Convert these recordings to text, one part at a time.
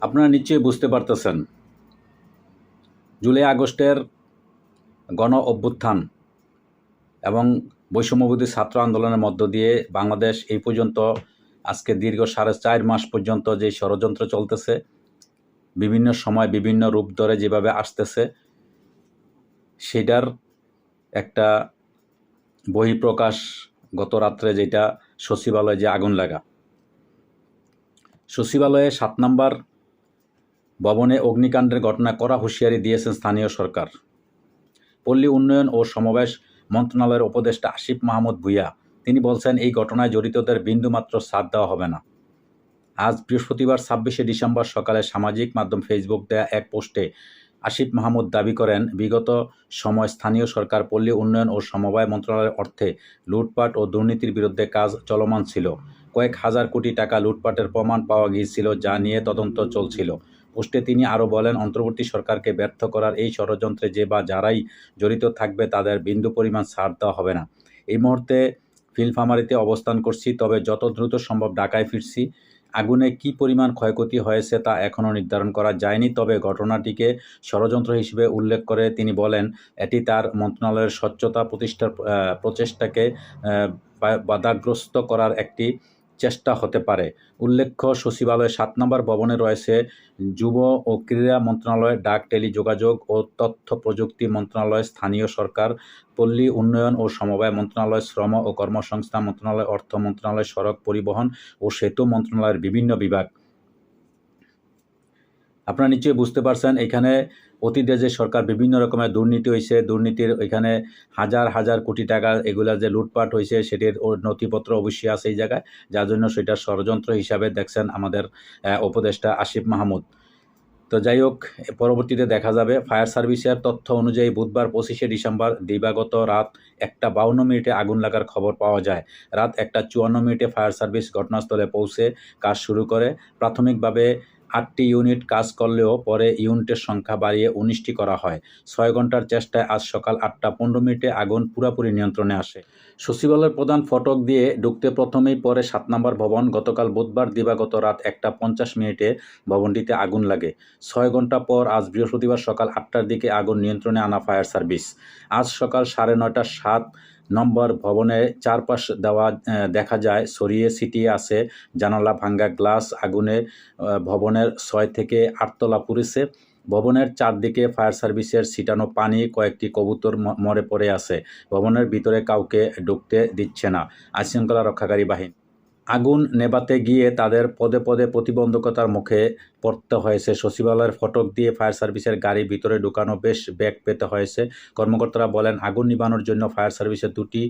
আপনারা নিশ্চয়ই বুঝতে পারতেছেন, জুলাই আগস্টের গণ অভ্যুত্থান এবং বৈষম্যবিরোধী ছাত্র আন্দোলনের মধ্য দিয়ে বাংলাদেশ এই পর্যন্ত আজকে দীর্ঘ 4.5 মাস পর্যন্ত যে ষড়যন্ত্র চলতেছে, বিভিন্ন সময় বিভিন্ন রূপ ধরে যেভাবে আসতেছে, সেটার একটা বহিঃপ্রকাশ গত রাত্রে যেটা সচিবালয়ে যে আগুন লাগা। সচিবালয়ে 7 নম্বর ভবনে অগ্নিকাণ্ডের ঘটনা কড়া হুঁশিয়ারি দিয়েছেন স্থানীয় সরকার। পল্লী উন্নয়ন ও সমাবেশ মন্ত্রণালয়ের উপদেষ্টা আসিফ মাহমুদ ভূঁইয়া তিনি বলছেন, এই ঘটনায় জড়িতদের বিন্দুমাত্র ছাড় দেওয়া হবে না। আজ বৃহস্পতিবার 26শে ডিসেম্বর সকালে সামাজিক মাধ্যম ফেসবুক দেয়া এক পোস্টে আসিফ মাহমুদ দাবি করেন, বিগত সময় স্থানীয় সরকার পল্লী উন্নয়ন ও সমবায় মন্ত্রণালয়ের অর্থে লুটপাট ও দুর্নীতির বিরুদ্ধে কাজ চলমান ছিল। কয়েক হাজার কোটি টাকা লুটপাটের প্রমাণ পাওয়া গিয়েছিল, যা নিয়ে তদন্ত চলছিল। পোস্টে তিনি আরও বলেন, অন্তর্বর্তী সরকারকে ব্যর্থ করার এই ষড়যন্ত্রে যে বা যারাই জড়িত থাকবে তাদের বিন্দু পরিমাণ ছাড় দেওয়া হবে না। এই মুহূর্তে নীলফামারীতে অবস্থান করছি, তবে যত দ্রুত সম্ভব ঢাকায় ফিরছি। আগুনে কী পরিমাণ ক্ষয়ক্ষতি হয়েছে তা এখনও নির্ধারণ করা যায়নি, তবে ঘটনাটিকে ষড়যন্ত্র হিসেবে উল্লেখ করে তিনি বলেন, এটি তার মন্ত্রণালয়ের স্বচ্ছতা প্রতিষ্ঠার প্রচেষ্টাকে বাধাগ্রস্ত করার একটি চেষ্টা হতে পারে। উল্লেখ্য, সচিবালয়ের 7 নম্বর ভবনে রয়েছে যুব ও ক্রীড়া মন্ত্রণালয়, ডাক টেলিযোগাযোগ ও তথ্য প্রযুক্তি মন্ত্রণালয়, স্থানীয় সরকার, পল্লী উন্নয়ন ও সমবায় মন্ত্রণালয়, শ্রম ও কর্মসংস্থান মন্ত্রণালয়, অর্থ মন্ত্রণালয়, সড়ক পরিবহন ও সেতু মন্ত্রণালয়ের বিভিন্ন বিভাগ। আপনারা নিশ্চয়ই বুঝতে পারছেন, এখানে অতীতে যে সরকার বিভিন্ন রকমের দুর্নীতি হয়েছে, দুর্নীতির এখানে হাজার হাজার কোটি টাকা এগুলা যে লুটপাট হয়েছে সেটির নথিপত্র অবশ্যই আছে এই জায়গায়, যার জন্য সেটা ষড়যন্ত্র হিসাবে দেখছেন আমাদের উপদেষ্টা আসিফ মাহমুদ। তো যাই হোক, পরবর্তীতে দেখা যাবে। ফায়ার সার্ভিসের তথ্য অনুযায়ী বুধবার 25শে ডিসেম্বর দিবাগত রাত 1:52 আগুন লাগার খবর পাওয়া যায়। রাত 1:54 ফায়ার সার্ভিস ঘটনাস্থলে পৌঁছে কাজ শুরু করে। প্রাথমিকভাবে 8টি ইউনিট কাজ করলেও পরে ইউনিটের সংখ্যা বাড়িয়ে 19টি করা হয়। 6 ঘণ্টার চেষ্টায় আজ সকাল 8:15 আগুন পুরোপুরি নিয়ন্ত্রণে আসে। সচিবালয়ের প্রধান ফটক দিয়ে ঢুকতে প্রথমেই পরে 7 নম্বর ভবন। গতকাল বুধবার দিবাগত রাত 1:50 ভবনটিতে আগুন লাগে। 6 ঘণ্টা পর আজ বৃহস্পতিবার সকাল 8টার দিকে আগুন নিয়ন্ত্রণে আনা ফায়ার সার্ভিস। আজ সকাল 9:30 7 নম্বর ভবনের চারপাশ দেখা যায় ছড়িয়ে ছিটিয়ে আছে জানালা ভাঙ্গা গ্লাস। আগুনে ভবনের 6 থেকে 8 তলা পুড়েছে। ভবনের চারদিকে ফায়ার সার্ভিসের ছিটানো পানি, কয়েকটি কবুতর মরে পড়ে আছে। ভবনের ভিতরে কাউকে ঢুকতে দিচ্ছে না আইনশৃঙ্খলা রক্ষাকারী বাহিনী। আগুন নেভাতে গিয়ে তাদের পদে পদে প্রতিবন্ধকতার মুখে পড়তে হয়েছে। সচিবালয়ের ফটক দিয়ে ফায়ার সার্ভিসের গাড়ি ভিতরে ঢুকানো বেশ বেগ পেতে হয়েছে। কর্মকর্তারা বলেন, আগুন নিভানোর জন্য ফায়ার সার্ভিসের 2টি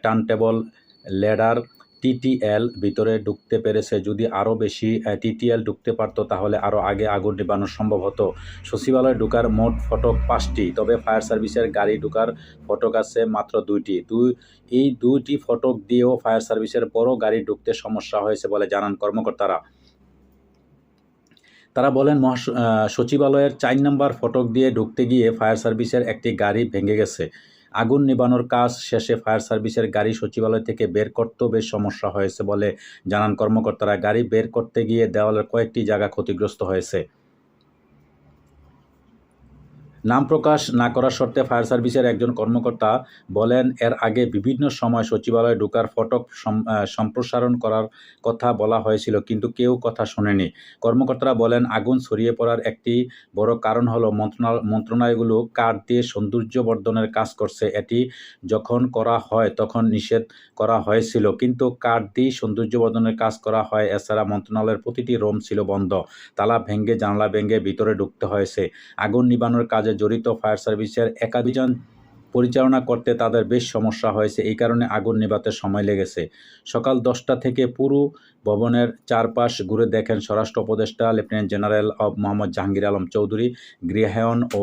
টার্নটেবল ল্যাডার টিটিএল ভিতরে ঢুকতে পেরেছে। যদি আরও বেশি টিটিএল ঢুকতে পারত তাহলে আরও আগে আগুন নিভানো সম্ভব হতো। সচিবালয়ে ঢোকার মোট ফটক 5টি, তবে ফায়ার সার্ভিসের গাড়ি ঢোকার ফটক আছে মাত্র 2টি। এই 2টি ফটক দিয়েও ফায়ার সার্ভিসের বড় গাড়ি ঢুকতে সমস্যা হয়েছে বলে জানান কর্মকর্তারা। তারা বলেন, সচিবালয়ের 4 নম্বর ফটক দিয়ে ঢুকতে গিয়ে ফায়ার সার্ভিসের একটি গাড়ি ভেঙে গেছে। আগুন নিভানোর কাজ শেষে ফায়ার সার্ভিসের গাড়ি সচিবালয় থেকে বের করতেও বেশ সমস্যা হয়েছে বলে জানান কর্মকর্তারা। গাড়ি বের করতে গিয়ে দেওয়ালের কয়েকটি জায়গা ক্ষতিগ্রস্ত হয়েছে। নাম প্রকাশ না করার শর্তে ফায়ার সার্ভিসের একজন কর্মকর্তা বলেন, এর আগে বিভিন্ন সময় সচিবালয়ে ঢোকার ফটক সম্প্রসারণ করার কথা বলা হয়েছিল, কিন্তু কেউ কথা শোনেনি। কর্মকর্তারা বলেন, আগুন ছড়িয়ে পড়ার একটি বড় কারণ হলো মন্ত্রণালয়গুলো কাঠ দিয়ে সৌন্দর্যবর্ধনের কাজ করছে। এটি যখন করা হয় তখন নিষেধ করা হয়েছিল, কিন্তু কাঠ দিয়ে সৌন্দর্যবর্ধনের কাজ করা হয়। এছাড়া মন্ত্রণালয়ের প্রতিটি রুম ছিল বন্ধ, তালা ভেঙে জানালা ভেঙে ভিতরে ঢুকতে হয়েছে। আগুন নিভানোর কাজে জড়িত ফায়ার সার্ভিসের একাধিক পরিচালনা করতে তাদের বেশ সমস্যা হয়েছে। এই কারণে আগুন নেভাতে সময় লেগেছে। সকাল 10টা থেকে পুরো ভবনের চারপাশ ঘুরে দেখেন স্বরাষ্ট্র উপদেষ্টা লেফটেন্যান্ট জেনারেল মোহাম্মদ জাহাঙ্গীর আলম চৌধুরী, গৃহায়ন ও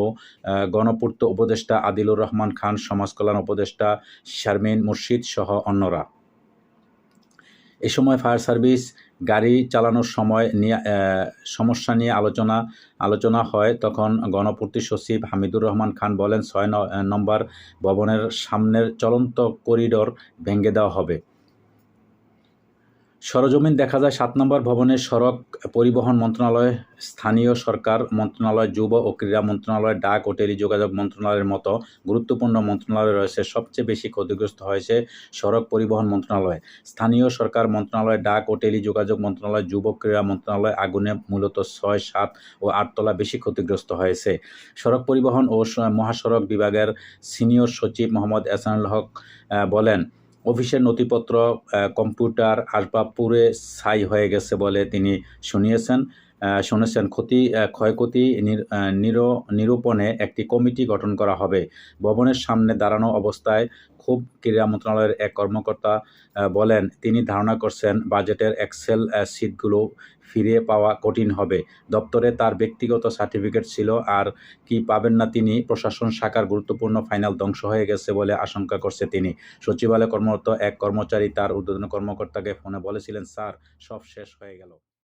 গণপূর্ত উপদেষ্টা আদিলুর রহমান খান, সমাজ কল্যাণ উপদেষ্টা শারমিন মুর্শিদ সহ অন্যরা। এ সময় ফায়ার সার্ভিস গাড়ি চালানোর সমস্যা নিয়ে আলোচনা হয়। তখন গণপূর্ত সচিব হামিদুর রহমান খান বলেন, 6 নম্বর ভবনের সামনের চলন্ত করিডোর ভেঙে দেওয়া হবে। সরেজমিন দেখা যায় ৭ নম্বর ভবনের সড়ক পরিবহন মন্ত্রণালয়, স্থানীয় সরকার মন্ত্রণালয়, যুব ও ক্রীড়া মন্ত্রণালয়, ডাক ও টেলিযোগাযোগ মন্ত্রণালয়ের মতো গুরুত্বপূর্ণ মন্ত্রণালয় রয়েছে। সবচেয়ে বেশি ক্ষতিগ্রস্ত হয়েছে সড়ক পরিবহন মন্ত্রণালয়। স্থানীয় সরকার মন্ত্রণালয়, ডাক ও টেলিযোগাযোগ মন্ত্রণালয়, যুব ক্রীড়া মন্ত্রণালয় আগুনে মূলত ৬, ৭ ও ৮ তলা বেশি ক্ষতিগ্রস্ত হয়েছে। সড়ক পরিবহন ও মহাসড়ক বিভাগের সিনিয়র সচিব মোহাম্মদ এহসানুল হক বলেন, অফিসের নথিপত্র, কম্পিউটার, আসবাব পুড়ে ছাই হয়ে গেছে বলে তিনি শুনেছেন। ক্ষয়ক্ষতি নিরূপণে একটি কমিটি গঠন করা হবে। ভবনের সামনে দাঁড়ানো অবস্থায় ক্রীড়া মন্ত্রণালয়ের এক কর্মকর্তা বলেন, তিনি ধারণা করছেন বাজেটের এক্সেল শিটগুলো ফিরে পাওয়া কঠিন হবে। দপ্তরে তার ব্যক্তিগত সার্টিফিকেট ছিল, আর কি পাবেন না তিনি। প্রশাসন শাখার গুরুত্বপূর্ণ ফাইল ধ্বংস হয়ে গেছে বলে আশঙ্কা করছে তিনি। সচিবালয়ে কর্মরত এক কর্মচারী তার ঊর্ধ্বতন কর্মকর্তাকে ফোনে বলেছিলেন, স্যার, সব শেষ হয়ে গেল।